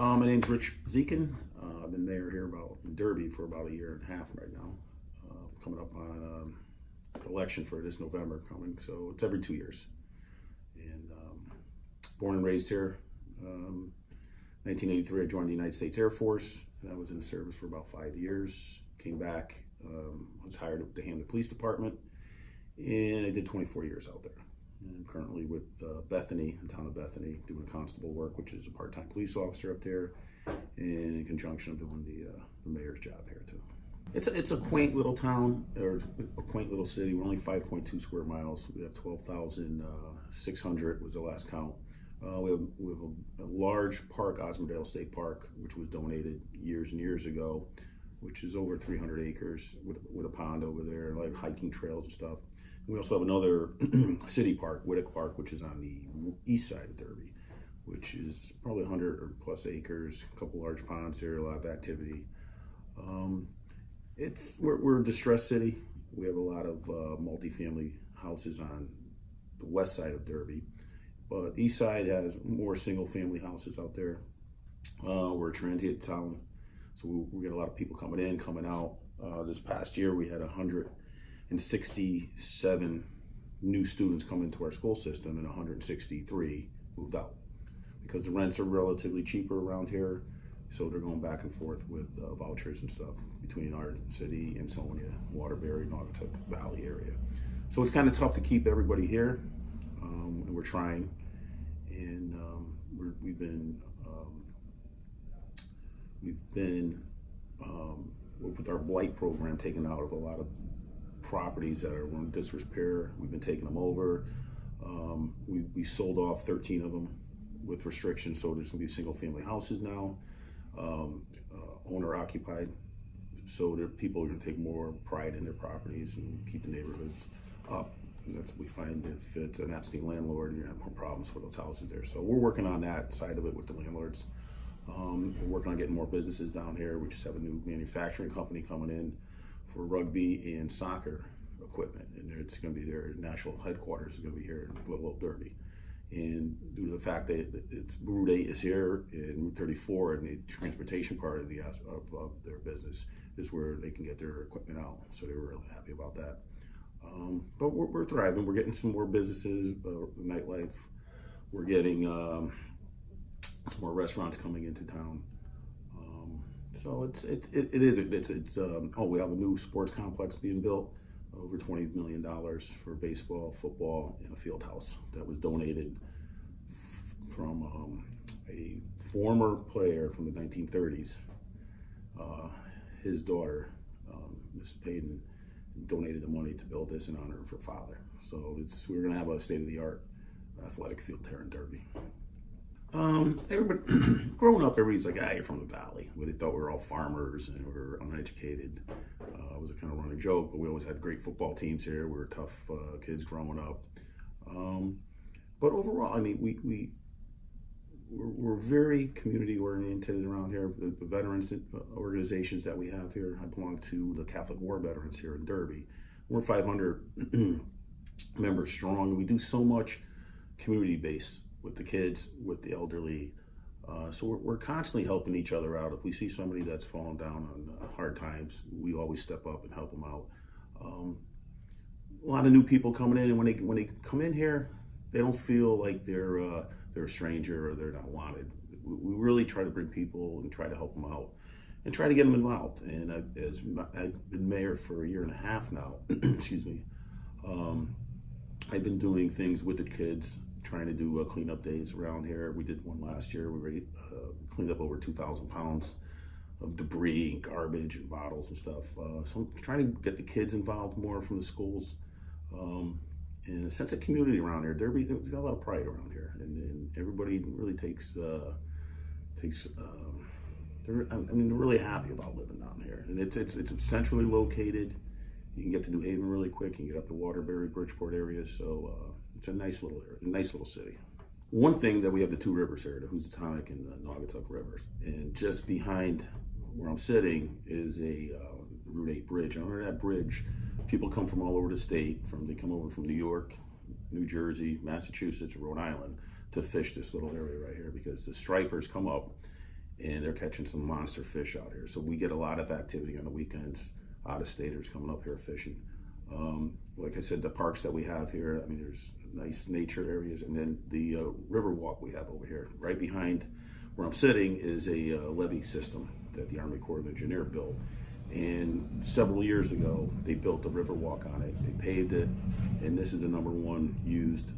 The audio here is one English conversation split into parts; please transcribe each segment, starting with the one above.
My name's Richard Dziekan. I've been mayor here in Derby for about a year and a half right now. Coming up on election for this November coming, so it's every 2 years. And born and raised here. 1983, I joined the United States Air Force, and I was in the service for about 5 years. Came back, was hired to handle the police department, and I did 24 years out there. And I'm currently with Bethany, the town of Bethany, doing constable work, which is a part-time police officer up there, and in conjunction, I'm doing the mayor's job here too. It's a quaint little town, or a quaint little city. We're only 5.2 square miles. We have 12,600 was the last count. We have a large park, Osmondale State Park, which was donated years and years ago, which is over 300 acres with a pond over there, like hiking trails and stuff. We also have another city park, Whittick Park, which is on the east side of Derby, which is probably 100 or plus acres, a couple large ponds there, a lot of activity. We're a distressed city. We have a lot of multifamily houses on the west side of Derby, but the east side has more single family houses out there. We're a transient town, so we get a lot of people coming in, coming out. This past year we had 167 new students come into our school system, and 163 moved out because the rents are relatively cheaper around here. So they're going back and forth with vouchers and stuff between our city and Ansonia, Waterbury, Naugatuck Valley area. So it's kind of tough to keep everybody here, and we're trying. And we've been with our blight program taken out of a lot of properties that are in disrepair. We've been taking them over. We sold off 13 of them with restrictions, so there's going to be single family houses now. Owner occupied, so people are going to take more pride in their properties and keep the neighborhoods up. And that's what we find. If it's an absentee landlord, you're going to have more problems for those houses there. So we're working on that side of it with the landlords. We're working on getting more businesses down here. We just have a new manufacturing company coming in for rugby and soccer equipment, and it's going to be their national headquarters is going to be here in Little Old Derby. And due to the fact that Route 8 is here and Route 34, and the transportation part of their business is where they can get their equipment out. So they were really happy about that. But we're thriving. We're getting some more businesses, nightlife. We're getting some more restaurants coming into town. So we have a new sports complex being built, over $20 million for baseball, football, and a field house that was donated from a former player from the 1930s. His daughter, Miss Payton, donated the money to build this in honor of her father. So we're going to have a state-of-the-art athletic field here in Derby. Everybody, growing up, everybody's like, you're from the valley, where they thought we were all farmers and we were uneducated. It was a kind of running joke, but we always had great football teams here. We were tough kids growing up. But overall, I mean, we're very community oriented around here. The veterans organizations that we have here, I belong to the Catholic War Veterans here in Derby. We're 500 members strong, and we do so much community-based with the kids, with the elderly. So we're constantly helping each other out. If we see somebody that's fallen down on hard times, we always step up and help them out. A lot of new people coming in, and when they come in here, they don't feel like they're a stranger or they're not wanted. We really try to bring people and try to help them out and try to get them involved. And I've been mayor for a year and a half now. Excuse me. I've been doing things with the kids, trying to do cleanup days around here. We did one last year. We cleaned up over 2,000 pounds of debris, garbage, and bottles and stuff. So I'm trying to get the kids involved more from the schools. And a sense of community around here. Derby, there's got a lot of pride around here, and everybody really they're really happy about living down here. And it's centrally located. You can get to New Haven really quick. You can get up to Waterbury, Bridgeport area. So it's a nice little city. One thing that we have the two rivers here, the Housatonic and the Naugatuck rivers, and just behind where I'm sitting is a Route 8 bridge. And under that bridge, people come from all over the state. They come over from New York, New Jersey, Massachusetts, Rhode Island to fish this little area right here, because the stripers come up and they're catching some monster fish out here. So we get a lot of activity on the weekends, out-of-staters coming up here fishing. Like I said, the parks that we have here, I mean, there's nice nature areas, and then the river walk we have over here. Right behind where I'm sitting is a levee system that the Army Corps of Engineers built. And several years ago, they built a river walk on it. They paved it, and this is the #1 used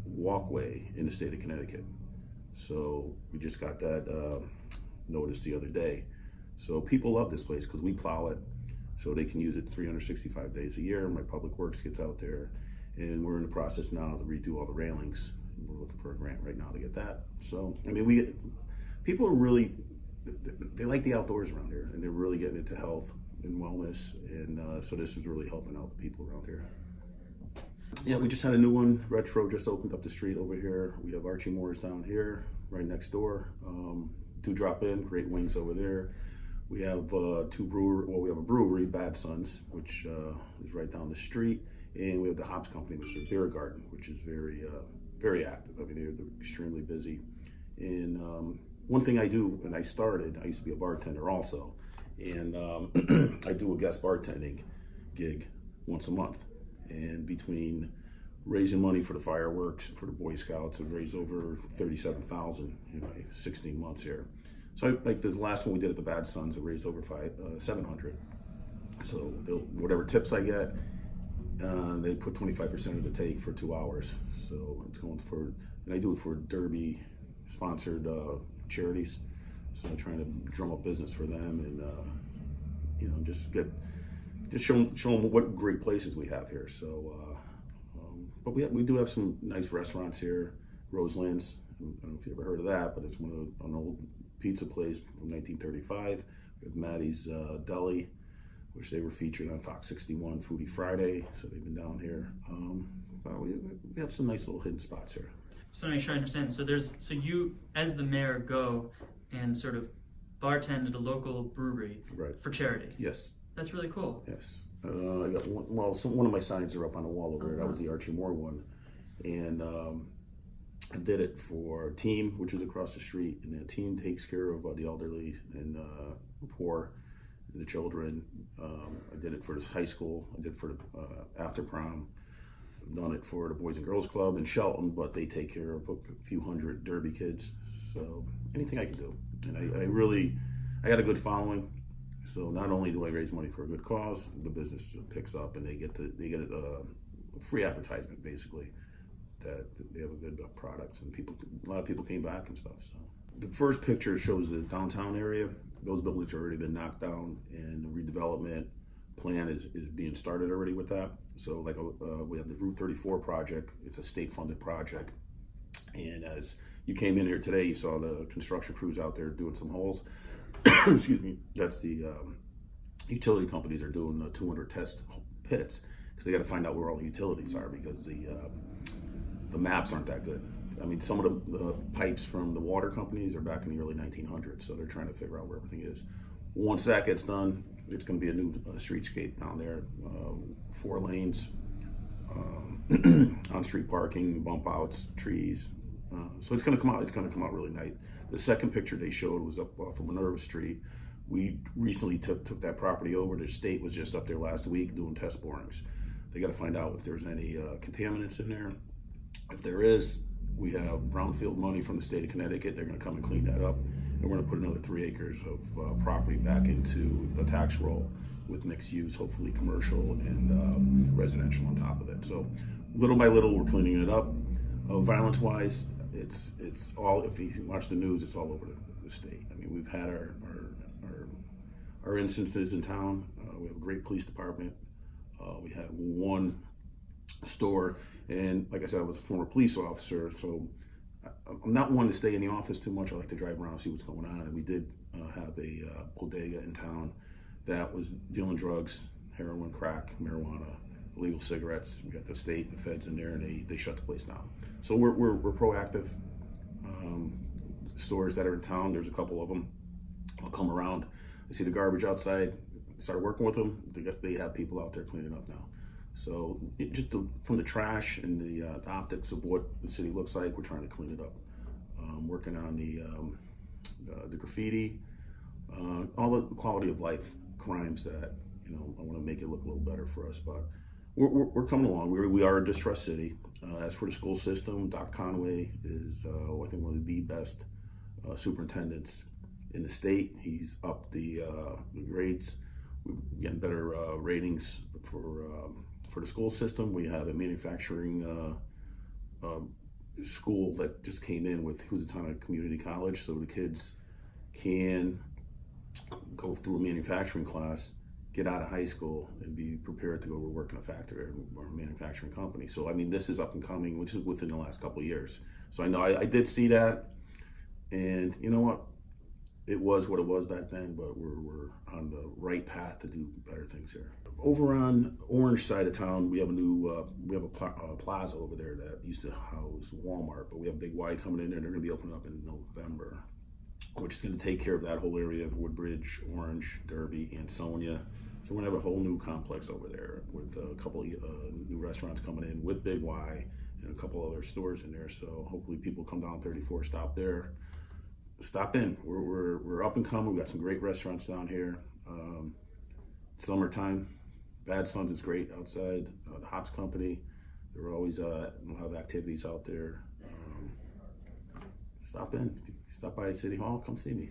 walkway in the state of Connecticut. So we just got that notice the other day. So people love this place because we plow it, so they can use it 365 days a year. My public works gets out there, and we're in the process now to redo all the railings. We're looking for a grant right now to get that. So I mean, people are really, they like the outdoors around here, and they're really getting into health and wellness, and so this is really helping out the people around here. Yeah, we just had a new one. Retro just opened up the street over here. We have Archie Moore's down here, right next door. Do drop in, great wings over there. We have we have a brewery, Bad Sons, which is right down the street, and we have the Hops Company, which is a beer garden, which is very active. I mean, they're extremely busy. And one thing I do, and I used to be a bartender also, and I do a guest bartending gig once a month. And between raising money for the fireworks, for the Boy Scouts, I've raised over $37,000 in my 16 months here. So like the last one we did at the Bad Sons, I raised over $700. So whatever tips I get, they put 25% of the take for 2 hours. So it's going for, and I do it for Derby sponsored charities. So I'm trying to drum up business for them, and just show them what great places we have here. So, but we do have some nice restaurants here. Roseland's, I don't know if you ever heard of that, but it's an old pizza place from 1935. We have Maddie's Deli, which they were featured on Fox 61 Foodie Friday, so they've been down here. We have some nice little hidden spots here. So to make sure I understand, so you, as the mayor, go and sort of bartend at a local brewery, right, for charity. Yes. That's really cool. Yes. I got one of my signs are up on the wall over there. That was the Archie Moore one. And I did it for Team, which is across the street. And the Team takes care of the elderly and poor and the children. I did it for this high school. I did it for the after prom. I've done it for the Boys and Girls Club in Shelton, but they take care of a few hundred Derby kids. So anything I can do. And I got a good following. So not only do I raise money for a good cause, the business picks up, and they get a free advertisement basically that they have a good product, and a lot of people came back and stuff. So the first picture shows the downtown area. Those buildings have already been knocked down, and the redevelopment plan is being started already with that. So like we have the Route 34 project. It's a state-funded project, and as you came in here today, you saw the construction crews out there doing some holes. Excuse me. That's the utility companies are doing 200 test pits because they got to find out where all the utilities are, because the maps aren't that good. I mean, some of the pipes from the water companies are back in the early 1900s, so they're trying to figure out where everything is. Once that gets done, it's going to be a new streetscape down there, 4 lanes, on-street parking, bump outs, trees. So it's going to come out. It's going to come out really nice. The second picture they showed was up off of Minerva Street. We recently took that property over. The state was just up there last week doing test borings. They got to find out if there's any contaminants in there. If there is, we have brownfield money from the state of Connecticut. They're going to come and clean that up, and we're going to put another 3 acres of property back into a tax roll with mixed use, hopefully commercial and residential on top of it. So little by little, we're cleaning it up. Violence-wise, it's all, if you watch the news, it's all over the state. I mean, we've had our instances in town. We have a great police department. We had one store, and like I said, I was a former police officer, so I'm not one to stay in the office too much. I like to drive around and see what's going on. And we did have a bodega in town that was dealing drugs, heroin, crack, marijuana, illegal cigarettes. We got the state and the feds in there, and they shut the place down. So we're proactive. Stores that are in town, there's a couple of them. I'll come around. I see the garbage outside. Start working with them. They have people out there cleaning up now. So from the trash and the optics of what the city looks like, we're trying to clean it up. Working on the graffiti, all the quality of life crimes that, I want to make it look a little better for us. But we're coming along. We are a distressed city. As for the school system, Dr. Conway is, I think, one of the best superintendents in the state. He's upped the grades. We're getting better ratings for the school system. We have a manufacturing school that just came in with Housatonic Community College, so the kids can go through a manufacturing class, get out of high school, and be prepared to go work in a factory or a manufacturing company. So, I mean, this is up and coming, which is within the last couple of years. So I know I did see that, and you know what? It was what it was back then, but we're on the right path to do better things here. Over on Orange side of town, we have a plaza over there that used to house Walmart, but we have Big Y coming in there. They're going to be opening up in November, which is going to take care of that whole area of Woodbridge, Orange, Derby, and Sonia. So we're going to have a whole new complex over there with a couple of new restaurants coming in with Big Y and a couple other stores in there. So hopefully people come down 34, stop there. Stop in. We're up and coming. We've got some great restaurants down here. Summertime, Bad Sons is great outside. The Hops Company, there are always a lot of activities out there. Stop in. If you stop by City Hall, come see me.